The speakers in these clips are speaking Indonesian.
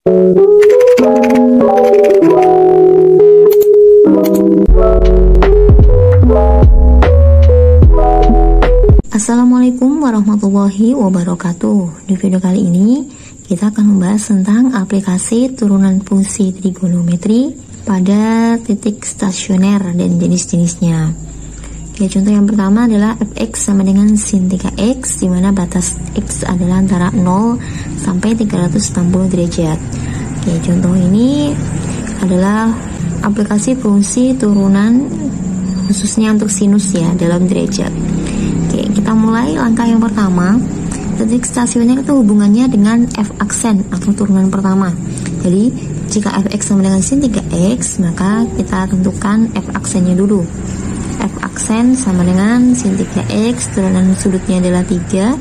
Assalamualaikum warahmatullahi wabarakatuh. Di video kali ini kita akan membahas tentang aplikasi turunan fungsi trigonometri pada titik stasioner dan jenis-jenisnya. Oke, contoh yang pertama adalah fx sama dengan sin 3x, di mana batas x adalah antara 0 sampai 360 derajat. Oke, contoh ini adalah aplikasi fungsi turunan khususnya untuk sinus ya dalam derajat. Oke, kita mulai langkah yang pertama. Titik stasioner itu hubungannya dengan f aksen atau turunan pertama. Jadi jika fx sama dengan sin 3x, maka kita tentukan f aksennya dulu. F aksen sama dengan sin 3x, turunan sudutnya adalah 3,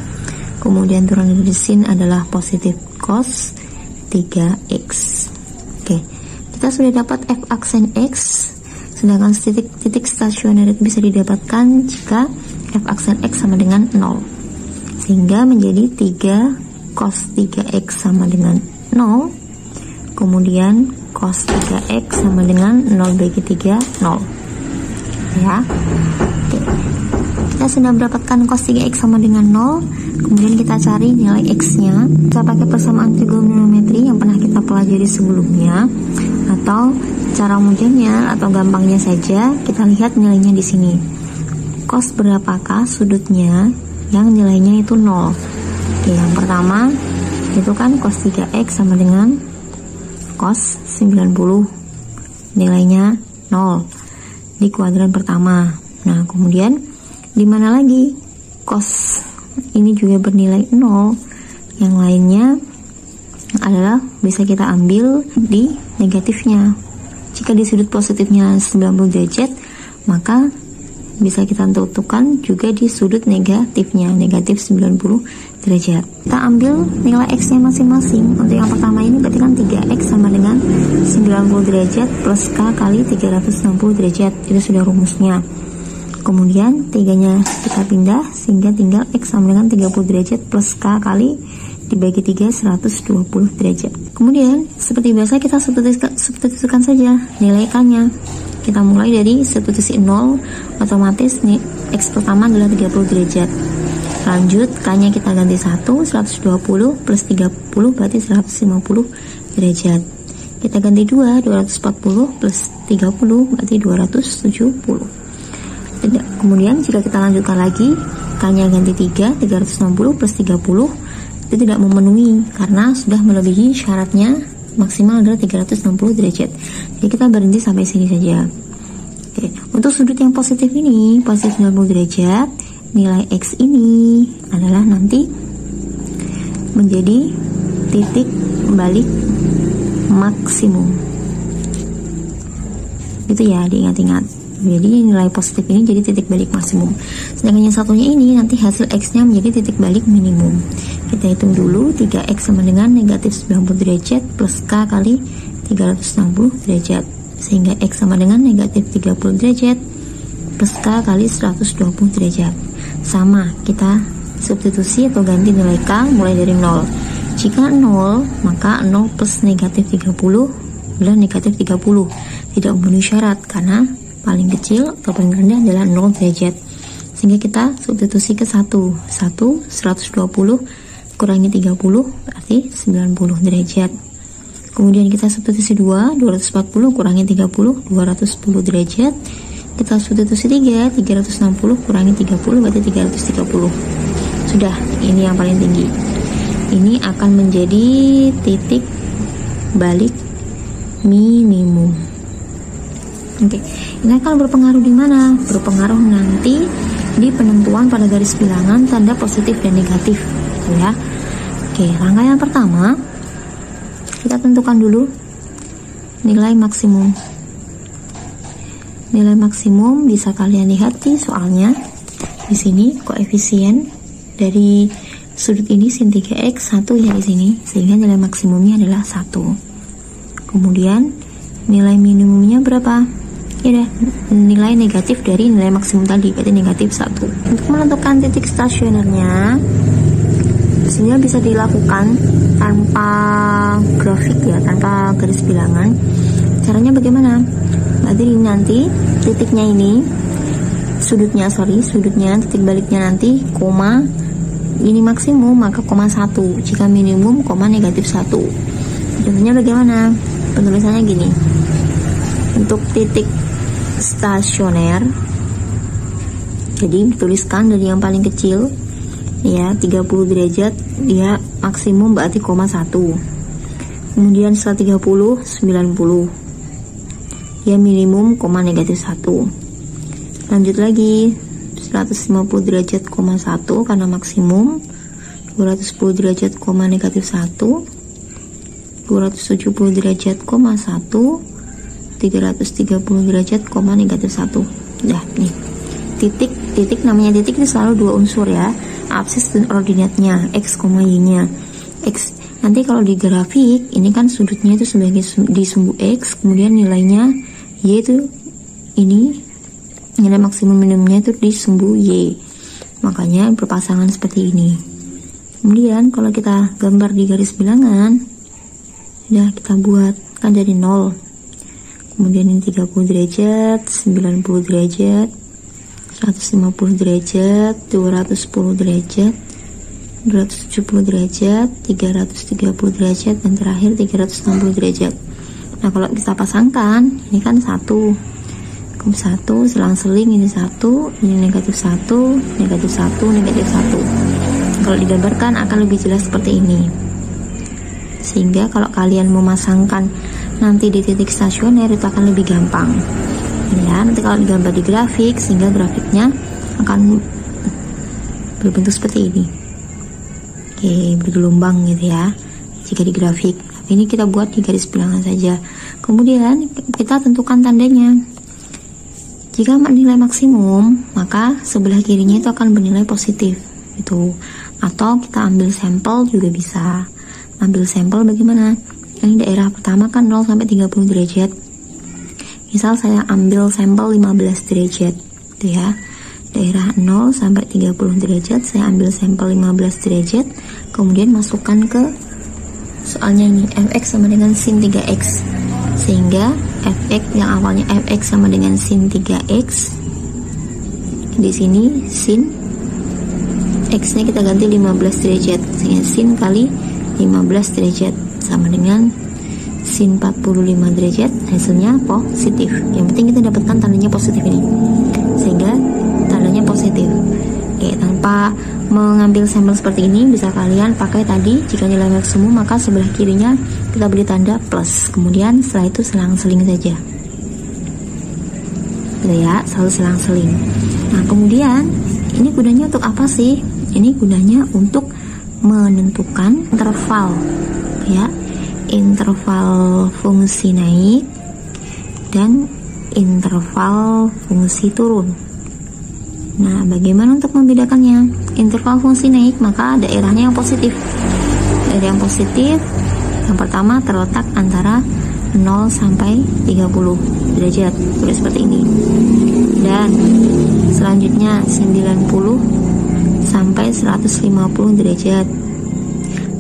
kemudian turunan dari sin adalah positif cos 3x. Oke, kita sudah dapat f aksen x, sedangkan titik stasioner itu bisa didapatkan jika f aksen x sama dengan 0, sehingga menjadi 3 cos 3x sama dengan 0, kemudian cos 3x sama dengan 0 bagi 3, 0 ya. Oke, kita sudah mendapatkan cos 3x sama dengan 0, kemudian kita cari nilai x nya. Kita pakai persamaan trigonometri yang pernah kita pelajari sebelumnya, atau cara mudahnya atau gampangnya saja kita lihat nilainya di sini. Cos berapakah sudutnya yang nilainya itu 0? Oke, yang pertama itu kan cos 3x sama dengan cos 90, nilainya 0 di kuadran pertama. Nah, kemudian di mana lagi cos ini juga bernilai 0, yang lainnya adalah bisa kita ambil di negatifnya. Jika di sudut positifnya 90 derajat, maka bisa kita tentukan juga di sudut negatifnya, negatif 90 derajat. Kita ambil nilai x nya masing-masing. Untuk yang pertama ini berarti kan 3x sama dengan 90 derajat plus k kali 360 derajat. Itu sudah rumusnya. Kemudian 3-nya kita pindah sehingga tinggal x sama dengan 30 derajat plus k kali dibagi 3 120 derajat. Kemudian seperti biasa kita substitusikan saja nilai k-nya. Kita mulai dari substitusi 0, otomatis nih x pertama adalah 30 derajat. Lanjut k-nya kita ganti 1, 120 plus 30 berarti 150 derajat. Kita ganti 2, 240 plus 30 berarti 270. Kemudian jika kita lanjutkan lagi, k-nya ganti 3, 360 plus 30 itu tidak memenuhi karena sudah melebihi syaratnya maksimal adalah 360 derajat. Jadi kita berhenti sampai sini saja. Oke, untuk sudut yang positif ini, positif 90 derajat, nilai x ini adalah nanti menjadi titik balik maksimum. Itu ya, diingat-ingat. Jadi nilai positif ini jadi titik balik maksimum. Sedangkan yang satunya ini nanti hasil x-nya menjadi titik balik minimum. Kita hitung dulu, 3x sama dengan negatif 90 derajat plus k kali 360 derajat, sehingga x sama dengan negatif 30 derajat plus k kali 120 derajat. Sama, kita substitusi atau ganti nilai k mulai dari 0. Jika 0, maka 0 plus negatif 30 adalah negatif 30. Tidak memenuhi syarat karena paling kecil atau paling rendah adalah 0 derajat. Sehingga kita substitusi ke 1. 1, 120 kurangi 30 berarti 90 derajat. Kemudian kita substitusi 2, 240 kurangi 30, 210 derajat. Kita substitusi 3, 360 kurangi 30 berarti 330. Sudah, ini yang paling tinggi. Ini akan menjadi titik balik minimum. Oke, ini akan berpengaruh di mana? Berpengaruh nanti di penentuan pada garis bilangan tanda positif dan negatif, ya. Oke, langkah yang pertama kita tentukan dulu nilai maksimum. Nilai maksimum bisa kalian lihat di soalnya. Di sini koefisien dari sudut ini sin 3x 1 ya di sini, sehingga nilai maksimumnya adalah 1. Kemudian nilai minimumnya berapa? Ya, nilai negatif dari nilai maksimum tadi, berarti negatif 1. Untuk menentukan titik stasionernya, Sebenarnya bisa dilakukan tanpa grafik ya, tanpa garis bilangan. Caranya bagaimana? Berarti nanti titiknya ini, sudutnya titik baliknya nanti koma, ini maksimum maka koma 1, jika minimum koma negatif 1. Contohnya bagaimana? Penulisannya gini. Untuk titik stasioner, jadi dituliskan dari yang paling kecil ya, 30 derajat, dia maksimum berarti koma 1. Kemudian setelah 30, 90, ya minimum koma negatif 1. Lanjut lagi 150 derajat koma 1 karena maksimum, 210 derajat koma negatif 1, 270 derajat koma 1, 330 derajat koma negatif 1. Nah nih titik namanya titik itu selalu dua unsur ya, absis dan ordinatnya, x, y nya. X nanti kalau di grafik ini kan sudutnya itu sebagai di sumbu x, kemudian nilainya y itu ini, nilai maksimum minimumnya itu di sumbu y, makanya berpasangan seperti ini. Kemudian kalau kita gambar di garis bilangan, sudah kita buat kan jadi 0, kemudian ini 30 derajat, 90 derajat, 150 derajat, 210 derajat, 270 derajat, 330 derajat, dan terakhir 360 derajat. Nah kalau kita pasangkan, ini kan 1 selang-seling, ini 1, ini negatif 1, negatif 1, negatif 1. Kalau digambarkan akan lebih jelas seperti ini. Sehingga kalau kalian memasangkan nanti di titik stasioner itu akan lebih gampang. Ya, nanti kalau digambar di grafik, sehingga grafiknya akan berbentuk seperti ini. Oke, bergelombang gitu ya jika di grafik. Tapi ini kita buat di garis bilangan saja. Kemudian kita tentukan tandanya. Jika nilai maksimum, maka sebelah kirinya itu akan bernilai positif gitu. Atau kita ambil sampel juga bisa. Ambil sampel bagaimana? Ini daerah pertama kan 0 sampai 30 derajat. Misal saya ambil sampel 15 derajat gitu ya. Daerah 0 sampai 30 derajat, saya ambil sampel 15 derajat, kemudian masukkan ke soalnya ini fx sama dengan sin 3x. Sehingga fx yang awalnya fx sama dengan sin 3x, di sini sin x nya kita ganti 15 derajat, sehingga sin kali 15 derajat sama dengan sin 45 derajat, hasilnya positif. Yang penting kita dapatkan tandanya positif ini, sehingga tandanya positif. Oke, tanpa mengambil sampel seperti ini, bisa kalian pakai tadi, jika nilai maksimum maka sebelah kirinya kita beri tanda plus, kemudian setelah itu selang-seling saja gitu ya, selalu selang-seling. Nah kemudian ini gunanya untuk apa sih? Ini gunanya untuk menentukan interval ya, interval fungsi naik dan interval fungsi turun. Nah, bagaimana untuk membedakannya? Interval fungsi naik maka daerahnya yang positif. Daerah yang positif yang pertama terletak antara 0 sampai 30 derajat, seperti ini. Dan selanjutnya 90 sampai 150 derajat.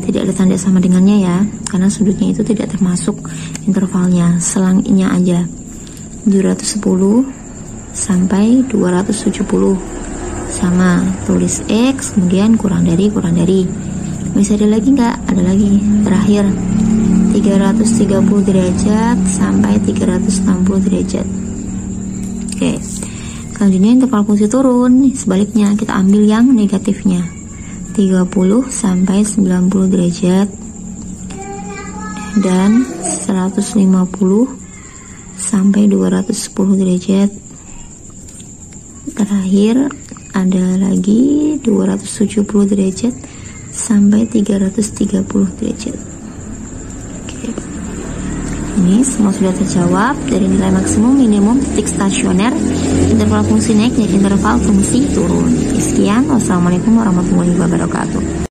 Tidak ada tanda sama dengannya ya, karena sudutnya itu tidak termasuk intervalnya, selangnya aja. 210 sampai 270 sama, tulis X, kemudian kurang dari. Bisa ada lagi nggak? Ada lagi. Terakhir 330 derajat sampai 360 derajat. Oke. Selanjutnya interval fungsi turun, sebaliknya kita ambil yang negatifnya. 30 sampai 90 derajat dan 150 sampai 210 derajat. Terakhir ada lagi 270 derajat sampai 330 derajat. Oke. Ini semua sudah terjawab dari nilai maksimum, minimum, titik stasioner, interval fungsi naik dan interval fungsi turun. Sekian, wassalamualaikum warahmatullahi wabarakatuh.